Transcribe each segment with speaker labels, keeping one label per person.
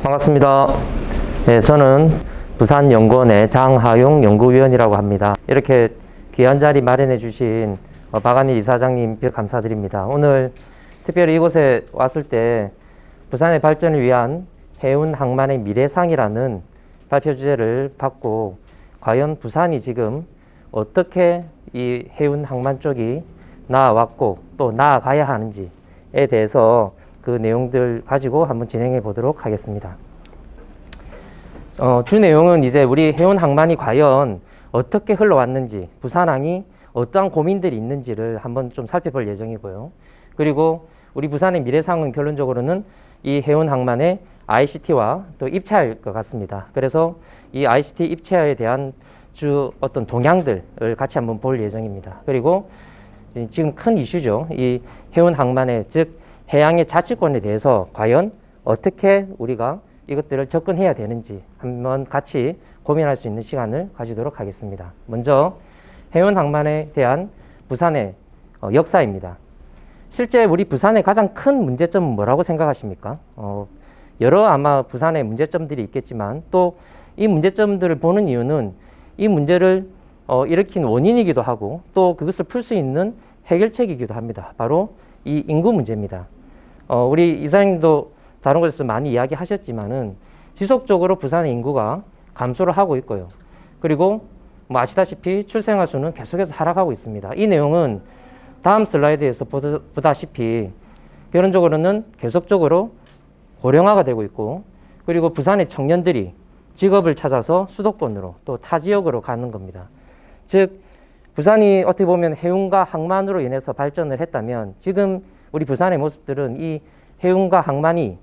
Speaker 1: 반갑습니다. 네, 저는 부산연구원의 장하용 연구위원이라고 합니다. 이렇게 귀한 자리 마련해 주신 박한일 이사장님 감사드립니다. 오늘 특별히 이곳에 왔을 때 부산의 발전을 위한 해운항만의 미래상이라는 발표 주제를 받고 과연 부산이 지금 어떻게 이 해운항만 쪽이 나아왔고 또 나아가야 하는지에 대해서 그 내용들 가지고 한번 진행해 보도록 하겠습니다. 주 내용은 이제 우리 해운항만이 과연 어떻게 흘러왔는지, 부산항이 어떠한 고민들이 있는지를 한번 좀 살펴볼 예정이고요. 그리고 우리 부산의 미래상은 결론적으로는 이 해운항만의 ICT와 또 입체화일 것 같습니다. 그래서 이 ICT 입체화에 대한 어떤 동향들을 같이 한번 볼 예정입니다. 그리고 지금 큰 이슈죠. 이 해운항만의 즉 해양의 자치권에 대해서 과연 어떻게 우리가 이것들을 접근해야 되는지 한번 같이 고민할 수 있는 시간을 가지도록 하겠습니다. 먼저 해운항만에 대한 부산의 역사입니다. 실제 우리 부산의 가장 큰 문제점은 뭐라고 생각하십니까? 여러 아마 부산의 문제점들이 있겠지만 또 이 문제점들을 보는 이유는 이 문제를 일으킨 원인이기도 하고 또 그것을 풀 수 있는 해결책이기도 합니다. 바로 이 인구 문제입니다. 우리 이사님도 다른 곳에서 많이 이야기하셨지만은 지속적으로 부산의 인구가 감소를 하고 있고요. 그리고 뭐 아시다시피 출생아 수는 계속해서 하락하고 있습니다. 이 내용은 다음 슬라이드에서 보다시피 결론적으로는 계속적으로 고령화가 되고 있고 그리고 부산의 청년들이 직업을 찾아서 수도권으로 또 타 지역으로 가는 겁니다. 즉 부산이 어떻게 보면 해운과 항만으로 인해서 발전을 했다면 지금 우리 부산의 모습들은 이 해운과 항만이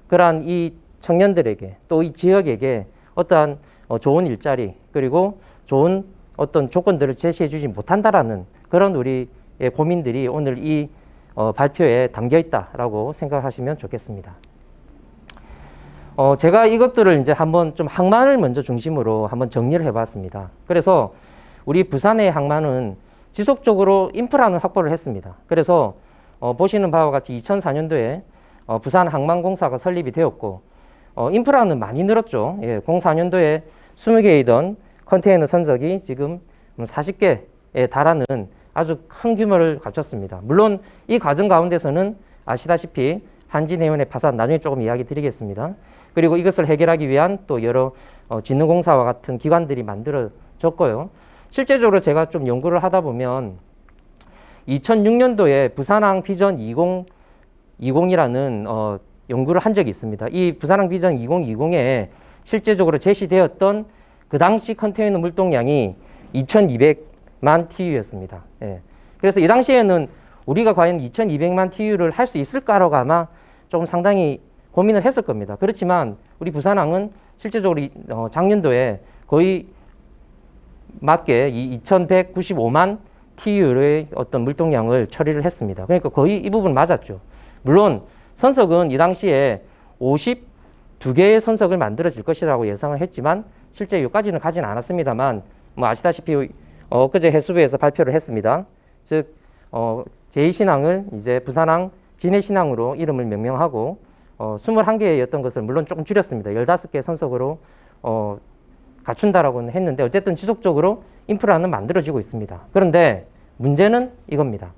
Speaker 1: 그러한 이 청년들에게 또 이 지역에게 어떠한 좋은 일자리 그리고 좋은 어떤 조건들을 제시해 주지 못한다라는 그런 우리의 고민들이 오늘 이 발표에 담겨 있다라고 생각하시면 좋겠습니다. 제가 이것들을 이제 한번 좀 항만을 먼저 중심으로 한번 정리를 해봤습니다. 그래서 우리 부산의 항만은 지속적으로 인프라는 확보를 했습니다. 그래서 보시는 바와 같이 2004년도에 부산항만공사가 설립이 되었고 인프라는 많이 늘었죠. 04년도에 20개이던 컨테이너 선적이 지금 40개에 달하는 아주 큰 규모를 갖췄습니다. 물론 이 과정 가운데서는 아시다시피 한진해운의 파산 나중에 조금 이야기 드리겠습니다. 그리고 이것을 해결하기 위한 또 여러 진흥공사와 같은 기관들이 만들어졌고요. 실제적으로 제가 좀 연구를 하다 보면 2006년도에 부산항 비전 2020이라는 연구를 한 적이 있습니다. 이 부산항 비전 2020에 실제적으로 제시되었던 그 당시 컨테이너 물동량이 2200만 TU였습니다. 예. 그래서 이 당시에는 우리가 과연 2200만 TU를 할 수 있을까라고 아마 조금 상당히 고민을 했을 겁니다. 그렇지만 우리 부산항은 실제적으로 작년도에 거의 맞게 이 2195만 TU의 어떤 물동량을 처리를 했습니다. 그러니까 거의 이 부분 맞았죠. 물론 선석은 이 당시에 52개의 선석을 만들어질 것이라고 예상을 했지만 실제 여기까지는 가지는 않았습니다만 뭐 아시다시피 엊그제 해수부에서 발표를 했습니다. 즉 제2신항을 이제 부산항 진해신항으로 이름을 명명하고 21개였던 것을 물론 조금 줄였습니다. 15개 선석으로 갖춘다라고는 했는데 어쨌든 지속적으로 인프라는 만들어지고 있습니다. 그런데 문제는 이겁니다.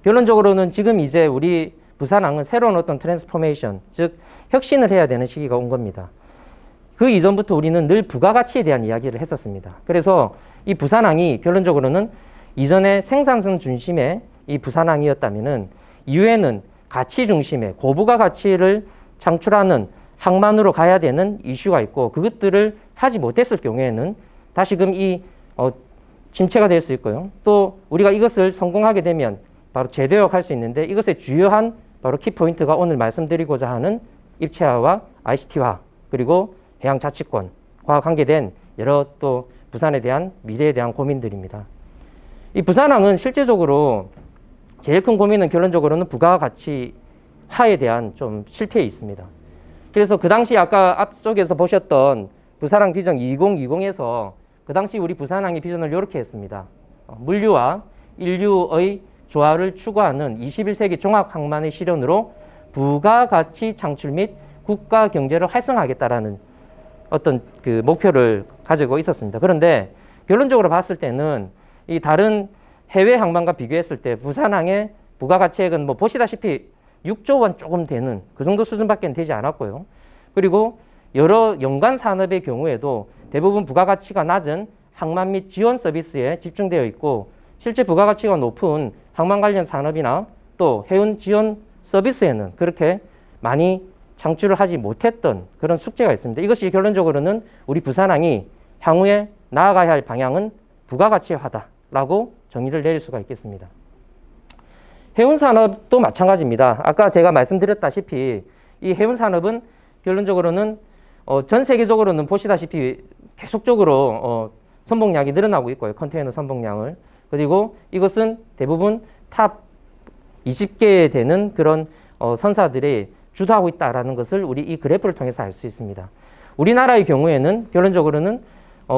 Speaker 1: 결론적으로는 지금 이제 우리 부산항은 새로운 어떤 트랜스포메이션, 즉 혁신을 해야 되는 시기가 온 겁니다. 그 이전부터 우리는 늘 부가가치에 대한 이야기를 했었습니다. 그래서 이 부산항이 결론적으로는 이전에 생산성 중심의 이 부산항이었다면은 이후에는 가치 중심의 고부가 가치를 창출하는 항만으로 가야 되는 이슈가 있고 그것들을 하지 못했을 경우에는 다시금 이 침체가 될 수 있고요. 또 우리가 이것을 성공하게 되면 바로 재도약할 수 있는데 이것의 주요한 바로 키포인트가 오늘 말씀드리고자 하는 입체화와 ICT화 그리고 해양자치권과 관계된 여러 또 부산에 대한 미래에 대한 고민들입니다. 이 부산항은 실제적으로 제일 큰 고민은 결론적으로는 부가가치화에 대한 좀 실패에 있습니다. 그래서 그 당시 아까 앞쪽에서 보셨던 부산항 비전 2020에서 그 당시 우리 부산항의 비전을 이렇게 했습니다. 물류와 인류의 조화를 추구하는 21세기 종합항만의 실현으로 부가가치 창출 및 국가 경제를 활성화하겠다라는 어떤 그 목표를 가지고 있었습니다. 그런데 결론적으로 봤을 때는 이 다른 해외 항만과 비교했을 때 부산항의 부가가치액은 뭐 보시다시피 6조 원 조금 되는 그 정도 수준밖에 되지 않았고요. 그리고 여러 연관 산업의 경우에도 대부분 부가가치가 낮은 항만 및 지원 서비스에 집중되어 있고 실제 부가가치가 높은 항만 관련 산업이나 또 해운 지원 서비스에는 그렇게 많이 창출을 하지 못했던 그런 숙제가 있습니다. 이것이 결론적으로는 우리 부산항이 향후에 나아가야 할 방향은 부가가치화다라고 정의를 내릴 수가 있겠습니다. 해운산업도 마찬가지입니다. 아까 제가 말씀드렸다시피 이 해운산업은 결론적으로는 전 세계적으로는 보시다시피 계속적으로 선봉량이 늘어나고 있고요. 컨테이너 선봉량을. 그리고 이것은 대부분 탑 20개에 되는 그런 선사들이 주도하고 있다는 것을 우리 이 그래프를 통해서 알 수 있습니다. 우리나라의 경우에는 결론적으로는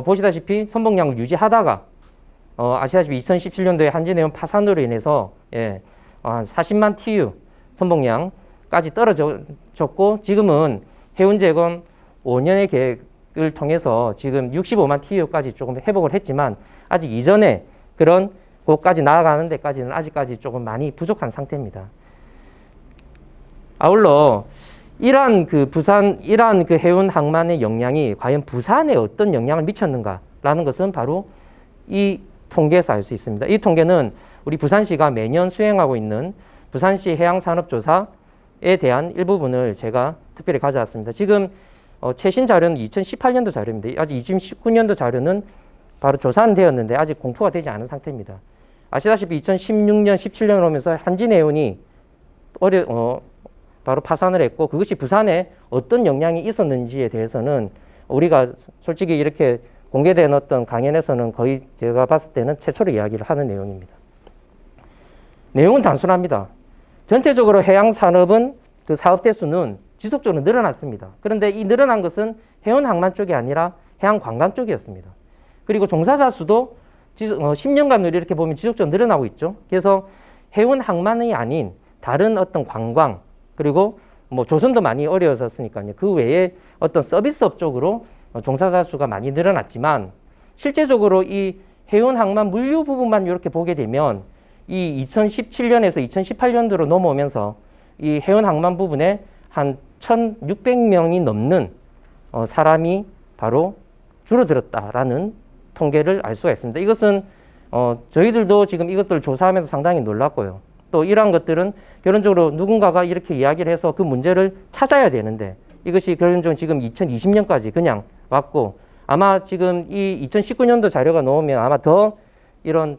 Speaker 1: 보시다시피 선봉량을 유지하다가 아시다시피 2017년도에 한진해운 파산으로 인해서 40만 TU 선봉량까지 떨어졌고 지금은 해운재건 5년의 계획을 통해서 지금 65만 TU까지 조금 회복을 했지만 아직 이전에 그런 곳까지 나아가는 데까지는 아직까지 조금 많이 부족한 상태입니다. 아울러 이러한 그 해운 항만의 영향이 과연 부산에 어떤 영향을 미쳤는가라는 것은 바로 이 통계에서 알 수 있습니다. 이 통계는 우리 부산시가 매년 수행하고 있는 부산시 해양산업조사에 대한 일부분을 제가 특별히 가져왔습니다. 지금 최신 자료는 2018년도 자료입니다. 아직 2019년도 자료는 바로 조사는 되었는데 아직 공포가 되지 않은 상태입니다. 아시다시피 2016년, 17년을 오면서 한진해운이 바로 파산을 했고 그것이 부산에 어떤 영향이 있었는지에 대해서는 우리가 솔직히 이렇게 공개된 어떤 강연에서는 거의 제가 봤을 때는 최초로 이야기를 하는 내용입니다. 내용은 단순합니다. 전체적으로 해양산업은 그 사업대 수는 지속적으로 늘어났습니다. 그런데 이 늘어난 것은 해운항만 쪽이 아니라 해양관광 쪽이었습니다. 그리고 종사자 수도 10년간 이렇게 보면 지속적으로 늘어나고 있죠. 그래서 해운항만이 아닌 다른 어떤 관광 그리고 뭐 조선도 많이 어려웠었으니까요. 그 외에 어떤 서비스업 쪽으로 종사자 수가 많이 늘어났지만 실제적으로 이 해운항만 물류 부분만 이렇게 보게 되면 이 2017년에서 2018년도로 넘어오면서 이 해운항만 부분에 한 1,600명이 넘는 사람이 바로 줄어들었다라는 통계를 알 수가 있습니다. 이것은 저희들도 지금 이것들을 조사하면서 상당히 놀랐고요. 또 이러한 것들은 결론적으로 누군가가 이렇게 이야기를 해서 그 문제를 찾아야 되는데 이것이 결론적으로 지금 2020년까지 그냥 왔고 아마 지금 이 2019년도 자료가 나오면 아마 더 이런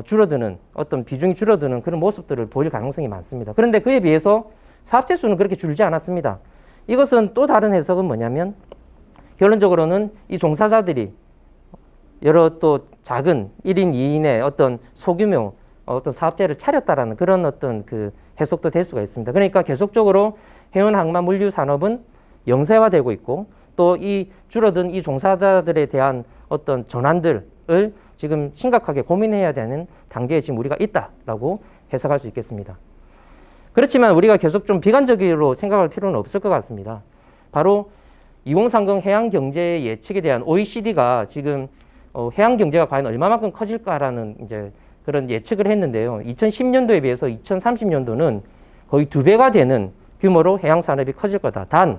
Speaker 1: 줄어드는 어떤 비중이 줄어드는 그런 모습들을 보일 가능성이 많습니다. 그런데 그에 비해서 사업체 수는 그렇게 줄지 않았습니다. 이것은 또 다른 해석은 뭐냐면 결론적으로는 이 종사자들이 여러 또 작은 1인, 2인의 어떤 소규모 어떤 사업체를 차렸다라는 그런 어떤 그 해석도 될 수가 있습니다. 그러니까 계속적으로 해운항만 물류 산업은 영세화되고 있고 또 이 줄어든 이 종사자들에 대한 어떤 전환들을 지금 심각하게 고민해야 되는 단계에 지금 우리가 있다라고 해석할 수 있겠습니다. 그렇지만 우리가 계속 좀 비관적으로 생각할 필요는 없을 것 같습니다. 바로 2030 해양경제 예측에 대한 OECD가 지금 해양경제가 과연 얼마만큼 커질까라는 이제 그런 예측을 했는데요. 2010년도에 비해서 2030년도는 거의 2배가 되는 규모로 해양산업이 커질 거다. 단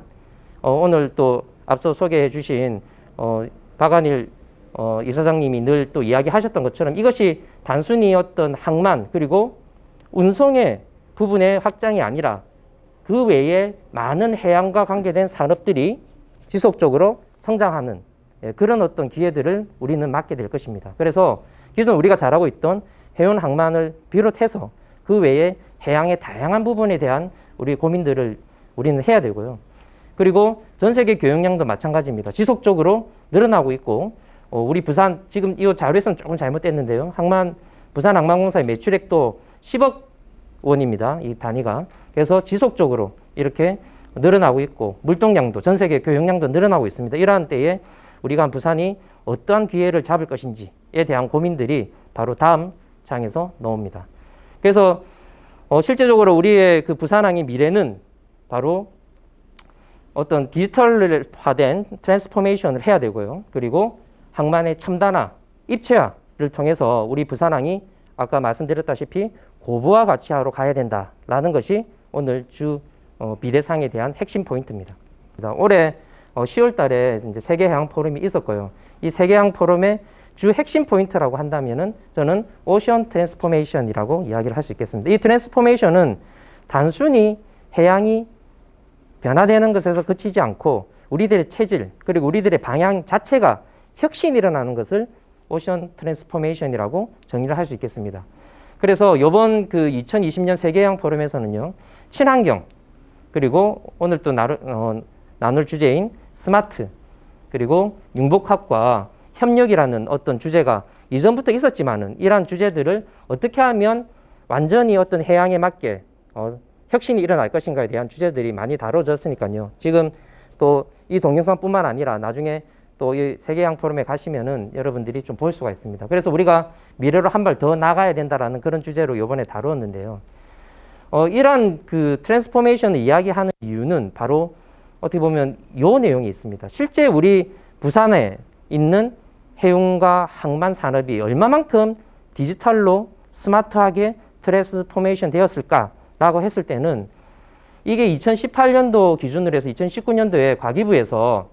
Speaker 1: 오늘 또 앞서 소개해 주신 박한일 이사장님이 늘 또 이야기하셨던 것처럼 이것이 단순히 어떤 항만 그리고 운송의 부분의 확장이 아니라 그 외에 많은 해양과 관계된 산업들이 지속적으로 성장하는 그런 어떤 기회들을 우리는 맞게 될 것입니다. 그래서 기존 우리가 잘하고 있던 해운 항만을 비롯해서 그 외에 해양의 다양한 부분에 대한 우리 고민들을 우리는 해야 되고요. 그리고 전 세계 교역량도 마찬가지입니다. 지속적으로 늘어나고 있고 우리 부산 지금 이 자료에서는 조금 잘못됐는데요. 부산 항만공사의 매출액도 10억 원입니다. 이 단위가. 그래서 지속적으로 이렇게 늘어나고 있고 물동량도 전 세계 교역량도 늘어나고 있습니다. 이러한 때에 우리가 부산이 어떠한 기회를 잡을 것인지에 대한 고민들이 바로 다음 장에서 나옵니다. 그래서 실제적으로 우리의 그 부산항의 미래는 바로 어떤 디지털화된 트랜스포메이션을 해야 되고요. 그리고 항만의 첨단화, 입체화를 통해서 우리 부산항이 아까 말씀드렸다시피 고부화 가치화로 가야 된다라는 것이 오늘 주 미래상에 대한 핵심 포인트입니다. 올해 10월 달에 이제 세계해양 포럼이 있었고요. 이 세계해양 포럼의 주 핵심 포인트라고 한다면은 저는 오션 트랜스포메이션이라고 이야기를 할 수 있겠습니다. 이 트랜스포메이션은 단순히 해양이 변화되는 것에서 그치지 않고 우리들의 체질 그리고 우리들의 방향 자체가 혁신이 일어나는 것을 오션 트랜스포메이션이라고 정의를 할 수 있겠습니다. 그래서 이번 그 2020년 세계해양 포럼에서는요, 친환경 그리고 오늘 또 나눌 주제인 스마트 그리고 융복합과 협력이라는 어떤 주제가 이전부터 있었지만은 이러한 주제들을 어떻게 하면 완전히 어떤 해양에 맞게 혁신이 일어날 것인가에 대한 주제들이 많이 다뤄졌으니까요. 지금 또 이 동영상뿐만 아니라 나중에 또 이 세계해양 포럼에 가시면은 여러분들이 좀 볼 수가 있습니다. 그래서 우리가 미래로 한 발 더 나가야 된다라는 그런 주제로 이번에 다루었는데요. 이런 그 트랜스포메이션을 이야기하는 이유는 바로 어떻게 보면 요 내용이 있습니다. 실제 우리 부산에 있는 해운과 항만 산업이 얼마만큼 디지털로 스마트하게 트랜스포메이션 되었을까라고 했을 때는 이게 2018년도 기준으로 해서 2019년도에 과기부에서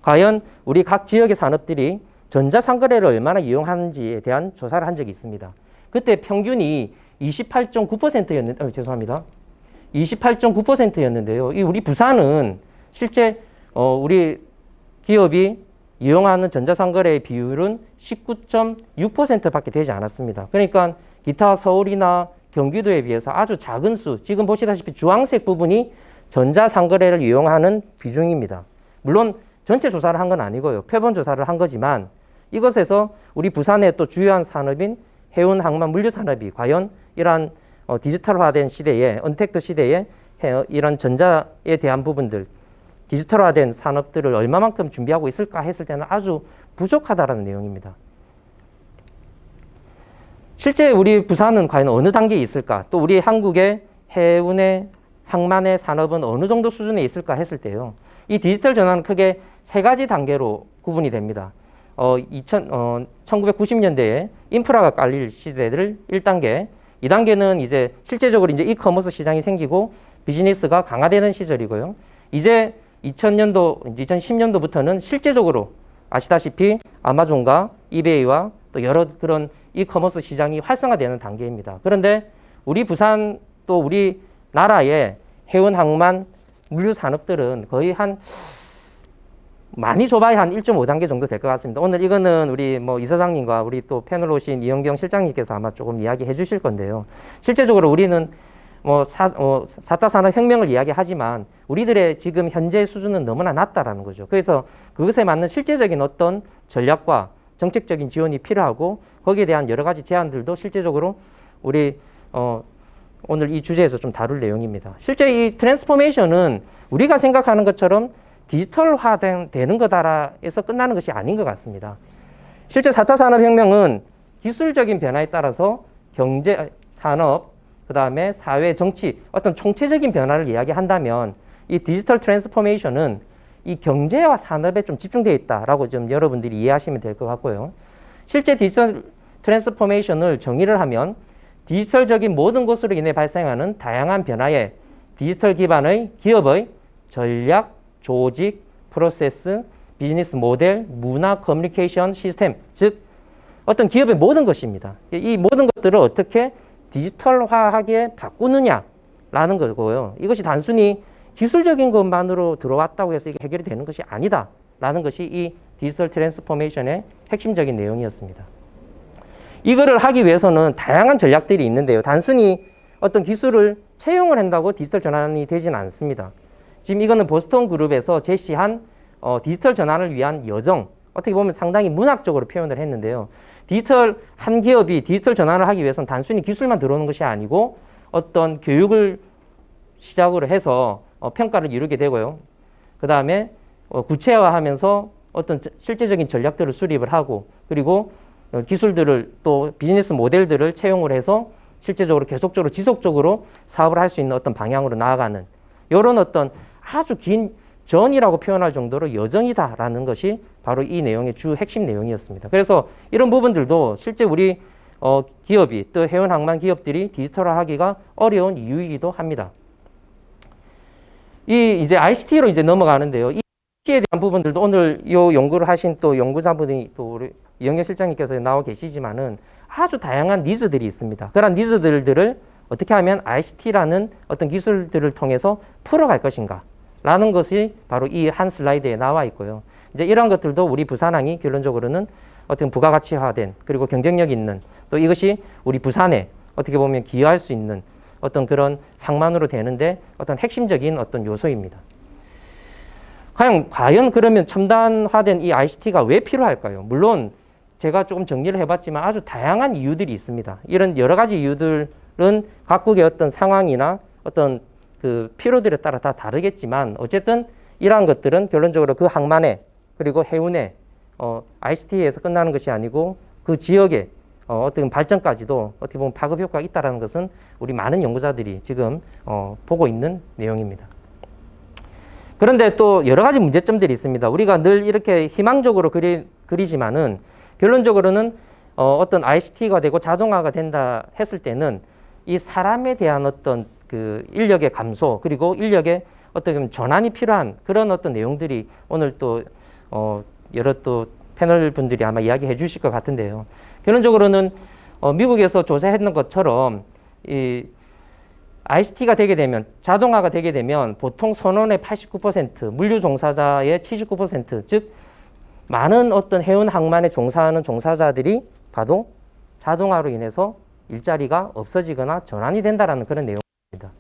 Speaker 1: 과연 우리 각 지역의 산업들이 전자상거래를 얼마나 이용하는지에 대한 조사를 한 적이 있습니다. 그때 평균이 28.9%였는데, 죄송합니다. 28.9%였는데요. 이 우리 부산은 실제 우리 기업이 이용하는 전자상거래의 비율은 19.6%밖에 되지 않았습니다. 그러니까 기타 서울이나 경기도에 비해서 아주 작은 수, 지금 보시다시피 주황색 부분이 전자상거래를 이용하는 비중입니다. 물론 전체 조사를 한 건 아니고요. 표본 조사를 한 거지만 이것에서 우리 부산의 또 주요한 산업인 해운, 항만, 물류 산업이 과연 이러한 디지털화된 시대에, 언택트 시대에 이런 전자에 대한 부분들, 디지털화된 산업들을 얼마만큼 준비하고 있을까 했을 때는 아주 부족하다라는 내용입니다. 실제 우리 부산은 과연 어느 단계에 있을까? 또 우리 한국의 해운의 항만의 산업은 어느 정도 수준에 있을까 했을 때요. 이 디지털 전환은 크게 세 가지 단계로 구분이 됩니다. 1990년대에 인프라가 깔릴 시대를 1단계, 2단계는 이제 실제적으로 이제 이커머스 시장이 생기고 비즈니스가 강화되는 시절이고요. 이제 2010년도부터는 실제적으로 아시다시피 아마존과 이베이와 또 여러 그런 이커머스 시장이 활성화되는 단계입니다. 그런데 우리 부산 또 우리 나라의 해운, 항만, 물류 산업들은 거의 많이 좁아야 한 1.5단계 정도 될 것 같습니다. 오늘 이거는 우리 이사장님과 우리 또 패널 오신 이영경 실장님께서 아마 조금 이야기해 주실 건데요. 실제적으로 우리는 4차 산업혁명을 이야기하지만 우리들의 지금 현재 수준은 너무나 낮다라는 거죠. 그래서 그것에 맞는 실제적인 어떤 전략과 정책적인 지원이 필요하고 거기에 대한 여러 가지 제안들도 실제적으로 우리 오늘 이 주제에서 좀 다룰 내용입니다. 실제 이 트랜스포메이션은 우리가 생각하는 것처럼 디지털화되는 거다라 해서 끝나는 것이 아닌 것 같습니다. 실제 4차 산업혁명은 기술적인 변화에 따라서 경제, 산업, 그 다음에 사회, 정치, 어떤 총체적인 변화를 이야기한다면 이 디지털 트랜스포메이션은 이 경제와 산업에 좀 집중되어 있다라고 좀 여러분들이 이해하시면 될 것 같고요. 실제 디지털 트랜스포메이션을 정의를 하면 디지털적인 모든 것으로 인해 발생하는 다양한 변화에 디지털 기반의 기업의 전략, 조직, 프로세스, 비즈니스 모델, 문화, 커뮤니케이션 시스템, 즉 어떤 기업의 모든 것입니다. 이 모든 것들을 어떻게 디지털화하게 바꾸느냐라는 거고요. 이것이 단순히 기술적인 것만으로 들어왔다고 해서 이게 해결이 되는 것이 아니다라는 것이 이 디지털 트랜스포메이션의 핵심적인 내용이었습니다. 이거를 하기 위해서는 다양한 전략들이 있는데요. 단순히 어떤 기술을 채용을 한다고 디지털 전환이 되지는 않습니다. 지금 이거는 보스턴 그룹에서 제시한 디지털 전환을 위한 여정, 어떻게 보면 상당히 문학적으로 표현을 했는데요. 한 기업이 디지털 전환을 하기 위해서는 단순히 기술만 들어오는 것이 아니고 어떤 교육을 시작으로 해서 평가를 이루게 되고요. 그 다음에 구체화하면서 어떤 실제적인 전략들을 수립을 하고 그리고 기술들을 또 비즈니스 모델들을 채용을 해서 실제적으로 계속적으로 지속적으로 사업을 할 수 있는 어떤 방향으로 나아가는 이런 어떤 아주 긴 전이라고 표현할 정도로 여정이다라는 것이 바로 이 내용의 주 핵심 내용이었습니다. 그래서 이런 부분들도 실제 우리 기업이 또 해운 항만 기업들이 디지털화하기가 어려운 이유이기도 합니다. 이 이제 ICT로 이제 넘어가는데요. 이 ICT에 대한 부분들도 오늘 요 연구를 하신 또 연구자분이 또 우리 이영애 실장님께서 나와 계시지만은 아주 다양한 니즈들이 있습니다. 그런 니즈들을 어떻게 하면 ICT라는 어떤 기술들을 통해서 풀어갈 것인가 라는 것이 바로 이 한 슬라이드에 나와 있고요. 이제 이런 것들도 우리 부산항이 결론적으로는 어떤 부가가치화된 그리고 경쟁력 있는 또 이것이 우리 부산에 어떻게 보면 기여할 수 있는 어떤 그런 항만으로 되는데 어떤 핵심적인 어떤 요소입니다. 과연 그러면 첨단화된 이 ICT가 왜 필요할까요? 물론 제가 조금 정리를 해봤지만 아주 다양한 이유들이 있습니다. 이런 여러 가지 이유들은 각국의 어떤 상황이나 어떤 그 필요들에 따라 다 다르겠지만 어쨌든 이러한 것들은 결론적으로 그 항만에 그리고 해운에 ICT에서 끝나는 것이 아니고 그 지역의 어떤 발전까지도 어떻게 보면 파급 효과가 있다는 것은 우리 많은 연구자들이 지금 보고 있는 내용입니다. 그런데 또 여러 가지 문제점들이 있습니다. 우리가 늘 이렇게 희망적으로 그리지만은 결론적으로는 어떤 ICT가 되고 자동화가 된다 했을 때는 이 사람에 대한 어떤 그 인력의 감소 그리고 인력의 어떤 전환이 필요한 그런 어떤 내용들이 오늘 또 여러 또 패널 분들이 아마 이야기해 주실 것 같은데요. 결론적으로는 미국에서 조사했는 것처럼 이 ICT가 되게 되면 자동화가 되게 되면 보통 선원의 89%, 물류 종사자의 79%, 즉 많은 어떤 해운 항만에 종사하는 종사자들이 봐도 자동화로 인해서 일자리가 없어지거나 전환이 된다라는 그런 내용입니다.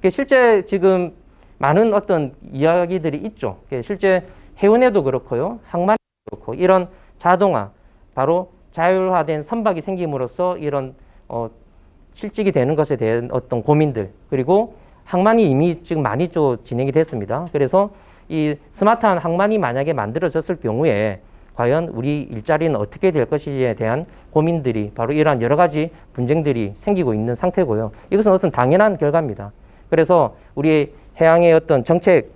Speaker 1: 실제 지금 많은 어떤 이야기들이 있죠. 실제 해운에도 그렇고요, 항만에도 그렇고 이런 자동화, 바로 자율화된 선박이 생김으로써 이런 실직이 되는 것에 대한 어떤 고민들, 그리고 항만이 이미 지금 많이 좀 진행이 됐습니다. 그래서 이 스마트한 항만이 만약에 만들어졌을 경우에 과연 우리 일자리는 어떻게 될 것인지에 대한 고민들이 바로 이러한 여러 가지 분쟁들이 생기고 있는 상태고요. 이것은 어떤 당연한 결과입니다. 그래서 우리 해양의 어떤 정책의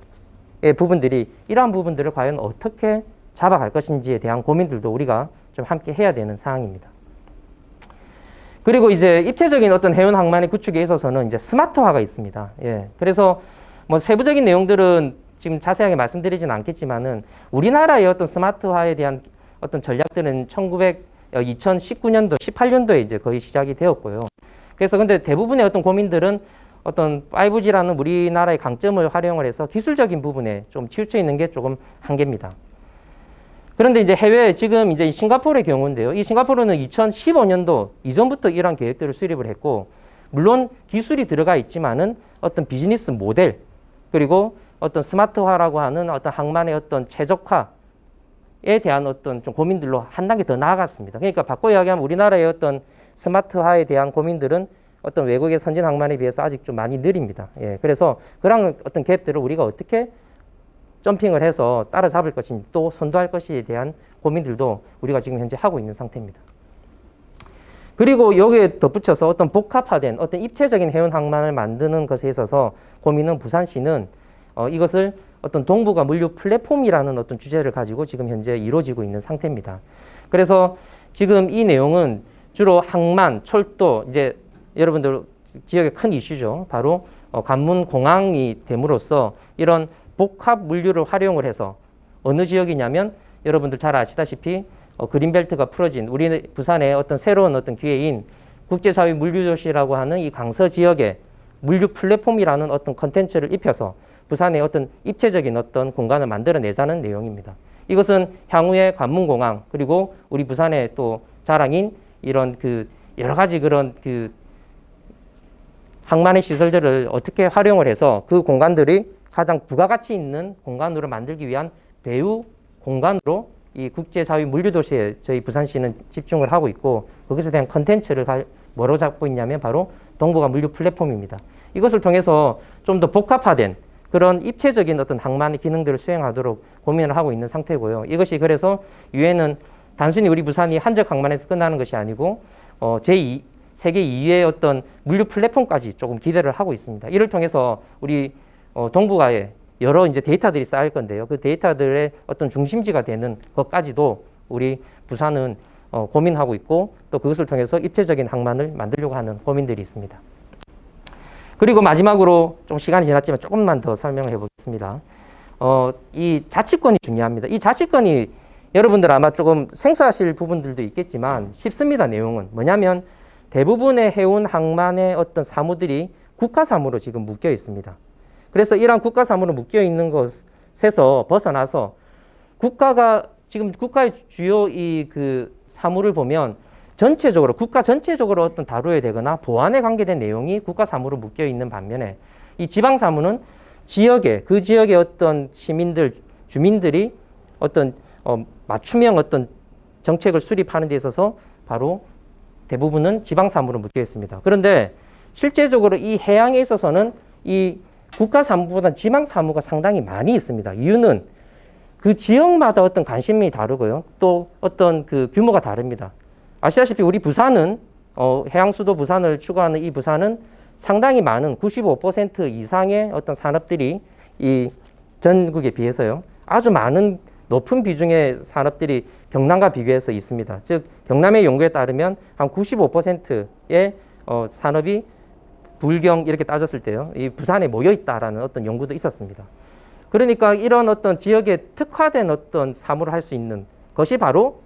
Speaker 1: 부분들이 이러한 부분들을 과연 어떻게 잡아갈 것인지에 대한 고민들도 우리가 좀 함께 해야 되는 상황입니다. 그리고 이제 입체적인 어떤 해운 항만의 구축에 있어서는 이제 스마트화가 있습니다. 예. 그래서 뭐 세부적인 내용들은 지금 자세하게 말씀드리지는 않겠지만은 우리나라의 어떤 스마트화에 대한 어떤 전략들은 2019년도, 18년도에 이제 거의 시작이 되었고요. 그래서 근데 대부분의 어떤 고민들은 어떤 5G라는 우리나라의 강점을 활용을 해서 기술적인 부분에 좀 치우쳐 있는 게 조금 한계입니다. 그런데 이제 해외 지금 이제 싱가포르의 경우인데요. 이 싱가포르는 2015년도 이전부터 이러한 계획들을 수립을 했고, 물론 기술이 들어가 있지만은 어떤 비즈니스 모델 그리고 어떤 스마트화라고 하는 어떤 항만의 어떤 최적화에 대한 어떤 좀 고민들로 한 단계 더 나아갔습니다. 그러니까 바꿔 이야기하면 우리나라의 어떤 스마트화에 대한 고민들은 어떤 외국의 선진 항만에 비해서 아직 좀 많이 느립니다. 예, 그래서 그런 어떤 갭들을 우리가 어떻게 점핑을 해서 따라잡을 것인지 또 선도할 것에 대한 고민들도 우리가 지금 현재 하고 있는 상태입니다. 그리고 여기에 덧붙여서 어떤 복합화된 어떤 입체적인 해운 항만을 만드는 것에 있어서 고민은 부산시는 이것을 어떤 동북아 물류 플랫폼이라는 어떤 주제를 가지고 지금 현재 이루어지고 있는 상태입니다. 그래서 지금 이 내용은 주로 항만, 철도, 이제 여러분들 지역의 큰 이슈죠. 바로 관문 공항이 됨으로써 이런 복합 물류를 활용을 해서 어느 지역이냐면 여러분들 잘 아시다시피 그린벨트가 풀어진 우리 부산의 어떤 새로운 어떤 기회인 국제사회 물류도시라고 하는 이 강서 지역의 물류 플랫폼이라는 어떤 컨텐츠를 입혀서 부산의 어떤 입체적인 어떤 공간을 만들어내자는 내용입니다. 이것은 향후의 관문공항 그리고 우리 부산의 또 자랑인 이런 그 여러 가지 그런 그 항만의 시설들을 어떻게 활용을 해서 그 공간들이 가장 부가가치 있는 공간으로 만들기 위한 배후 공간으로 이 국제사회 물류도시에 저희 부산시는 집중을 하고 있고, 거기서 대한 컨텐츠를 뭐로 잡고 있냐면 바로 동북아 물류 플랫폼입니다. 이것을 통해서 좀 더 복합화된 그런 입체적인 어떤 항만의 기능들을 수행하도록 고민을 하고 있는 상태고요. 이것이 그래서 유엔은 단순히 우리 부산이 한적 항만에서 끝나는 것이 아니고 세계 2위의 어떤 물류 플랫폼까지 조금 기대를 하고 있습니다. 이를 통해서 우리 동북아의 여러 이제 데이터들이 쌓일 건데요. 그 데이터들의 어떤 중심지가 되는 것까지도 우리 부산은 고민하고 있고 또 그것을 통해서 입체적인 항만을 만들려고 하는 고민들이 있습니다. 그리고 마지막으로 좀 시간이 지났지만 조금만 더 설명을 해보겠습니다. 이 자치권이 중요합니다. 이 자치권이 여러분들 아마 조금 생소하실 부분들도 있겠지만 쉽습니다. 내용은 뭐냐면 대부분의 해운 항만의 어떤 사무들이 국가 사무로 지금 묶여 있습니다. 그래서 이러한 국가 사무로 묶여 있는 것에서 벗어나서 국가가 지금 국가의 주요 이 그 사무를 보면 전체적으로 국가 전체적으로 어떤 다루어야 되거나 보안에 관계된 내용이 국가 사무로 묶여 있는 반면에 이 지방 사무는 지역에 그 지역의 어떤 시민들 주민들이 어떤 맞춤형 어떤 정책을 수립하는 데 있어서 바로 대부분은 지방 사무로 묶여 있습니다. 그런데 실제적으로 이 해양에 있어서는 이 국가 사무보다 지방 사무가 상당히 많이 있습니다. 이유는 그 지역마다 어떤 관심이 다르고요. 또 어떤 그 규모가 다릅니다. 아시다시피 우리 부산은 해양수도 부산을 추구하는 이 부산은 상당히 많은 95% 이상의 어떤 산업들이 이 전국에 비해서요. 아주 많은 높은 비중의 산업들이 경남과 비교해서 있습니다. 즉 경남의 연구에 따르면 한 95%의 산업이 불경 이렇게 따졌을 때요. 이 부산에 모여 있다라는 어떤 연구도 있었습니다. 그러니까 이런 어떤 지역에 특화된 어떤 사무를 할 수 있는 것이 바로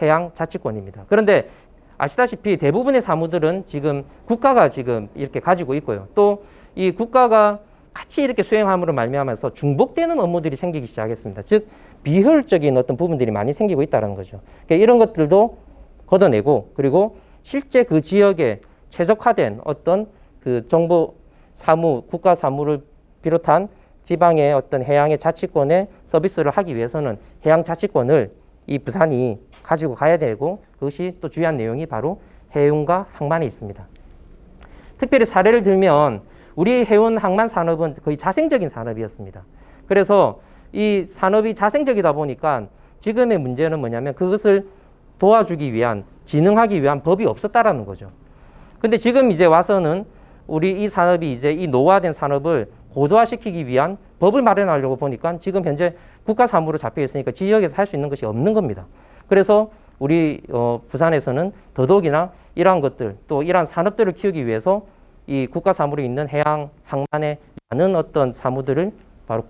Speaker 1: 해양 자치권입니다. 그런데 아시다시피 대부분의 사무들은 지금 국가가 지금 이렇게 가지고 있고요. 또 이 국가가 같이 이렇게 수행함으로 말미암아서 중복되는 업무들이 생기기 시작했습니다. 즉 비효율적인 어떤 부분들이 많이 생기고 있다는 거죠. 그러니까 이런 것들도 걷어내고 그리고 실제 그 지역에 최적화된 어떤 그 정부 사무, 국가 사무를 비롯한 지방의 어떤 해양의 자치권의 서비스를 하기 위해서는 해양 자치권을 이 부산이 가지고 가야 되고 그것이 또 중요한 내용이 바로 해운과 항만에 있습니다. 특별히 사례를 들면 우리 해운 항만 산업은 거의 자생적인 산업이었습니다. 그래서 이 산업이 자생적이다 보니까 지금의 문제는 뭐냐면 그것을 도와주기 위한 진흥하기 위한 법이 없었다라는 거죠. 근데 지금 이제 와서는 우리 이 산업이 이제 이 노후화된 산업을 고도화시키기 위한 법을 마련하려고 보니까 지금 현재 국가 사무로 잡혀 있으니까 지역에서 할 수 있는 것이 없는 겁니다. 그래서 우리 부산에서는 더더욱이나 이러한 것들 또 이러한 산업들을 키우기 위해서 이 국가 사무로 있는 해양 항만의 많은 어떤 사무들을 바로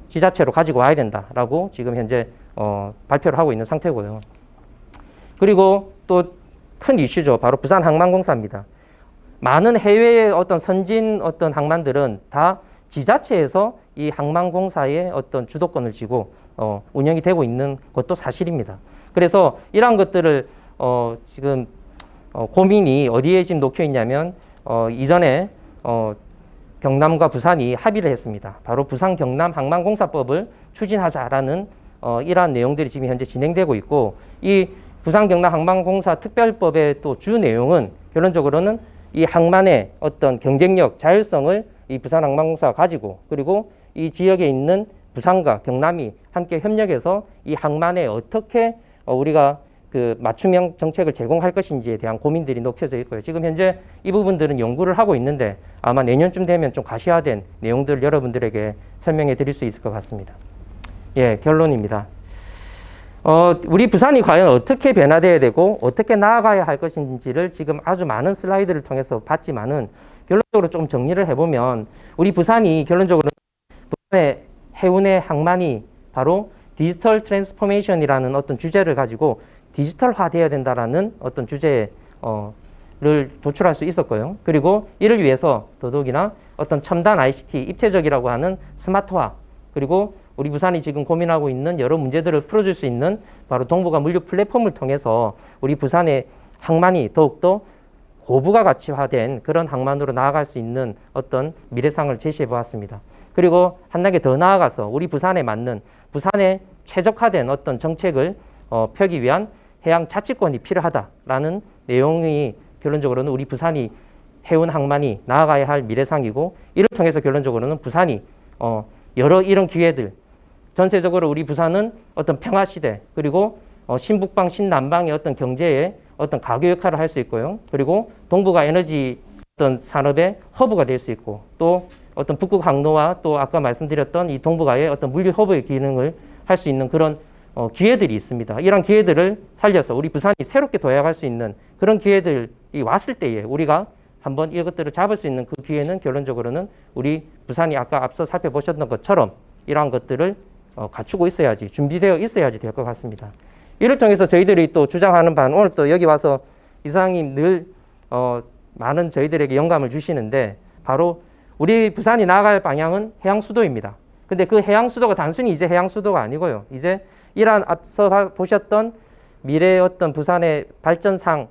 Speaker 1: 지자체로 가지고 와야 된다라고 지금 현재 발표를 하고 있는 상태고요. 그리고 또 큰 이슈죠. 바로 부산항만공사입니다. 많은 해외의 어떤 선진 어떤 항만들은 다 지자체에서 이 항만공사의 어떤 주도권을 쥐고 운영이 되고 있는 것도 사실입니다. 그래서 이러한 것들을 지금 고민이 어디에 지금 놓여 있냐면 이전에 경남과 부산이 합의를 했습니다. 바로 부산 경남 항만공사법을 추진하자라는 이러한 내용들이 지금 현재 진행되고 있고 이 부산 경남 항만공사 특별법의 또 주 내용은 결론적으로는 이 항만의 어떤 경쟁력, 자율성을 이 부산항만공사가 가지고 그리고 이 지역에 있는 부산과 경남이 함께 협력해서 이 항만에 어떻게 우리가 그 맞춤형 정책을 제공할 것인지에 대한 고민들이 녹혀져 있고요. 지금 현재 이 부분들은 연구를 하고 있는데 아마 내년쯤 되면 좀 가시화된 내용들을 여러분들에게 설명해 드릴 수 있을 것 같습니다. 예, 결론입니다. 우리 부산이 과연 어떻게 변화되어야 되고 어떻게 나아가야 할 것인지를 지금 아주 많은 슬라이드를 통해서 봤지만은 결론적으로 좀 정리를 해보면 우리 부산이 결론적으로 부산의 해운의 항만이 바로 디지털 트랜스포메이션이라는 어떤 주제를 가지고 디지털화되어야 된다라는 어떤 주제를 도출할 수 있었고요. 그리고 이를 위해서 더더욱이나 어떤 첨단 ICT, 입체적이라고 하는 스마트화 그리고 우리 부산이 지금 고민하고 있는 여러 문제들을 풀어줄 수 있는 바로 동북아 물류 플랫폼을 통해서 우리 부산의 항만이 더욱더 고부가 가치화된 그런 항만으로 나아갈 수 있는 어떤 미래상을 제시해 보았습니다. 그리고 한 단계 더 나아가서 우리 부산에 맞는 부산에 최적화된 어떤 정책을 펴기 위한 해양 자치권이 필요하다라는 내용이 결론적으로는 우리 부산이 해운 항만이 나아가야 할 미래상이고 이를 통해서 결론적으로는 부산이 여러 이런 기회들 전체적으로 우리 부산은 어떤 평화시대 그리고 신북방 신남방의 어떤 경제의 어떤 가교 역할을 할 수 있고요. 그리고 동북아 에너지 어떤 산업의 허브가 될 수 있고 또 어떤 북극 항로와 또 아까 말씀드렸던 이 동북아의 어떤 물류 허브의 기능을 할 수 있는 그런 기회들이 있습니다. 이런 기회들을 살려서 우리 부산이 새롭게 도약할 수 있는 그런 기회들이 왔을 때에 우리가 한번 이것들을 잡을 수 있는 그 기회는 결론적으로는 우리 부산이 아까 앞서 살펴보셨던 것처럼 이러한 것들을 갖추고 있어야지, 준비되어 있어야지 될 것 같습니다. 이를 통해서 저희들이 또 주장하는 바는 오늘 또 여기 와서 이사장님 늘 많은 저희들에게 영감을 주시는데 바로 우리 부산이 나아갈 방향은 해양 수도입니다. 근데 그 해양 수도가 단순히 이제 해양 수도가 아니고요. 이제 이러한 앞서 보셨던 미래의 어떤 부산의 발전상을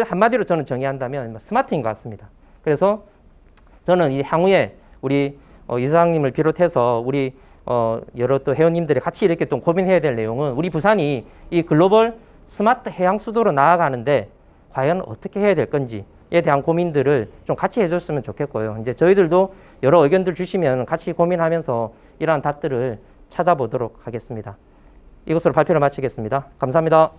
Speaker 1: 한마디로 저는 정의한다면 스마트인 것 같습니다. 그래서 저는 이 향후에 우리 이사장님을 비롯해서 우리 여러 또 회원님들이 같이 이렇게 또 고민해야 될 내용은 우리 부산이 이 글로벌 스마트 해양 수도로 나아가는데 과연 어떻게 해야 될 건지에 대한 고민들을 좀 같이 해줬으면 좋겠고요. 이제 저희들도 여러 의견들 주시면 같이 고민하면서 이러한 답들을 찾아보도록 하겠습니다. 이것으로 발표를 마치겠습니다. 감사합니다.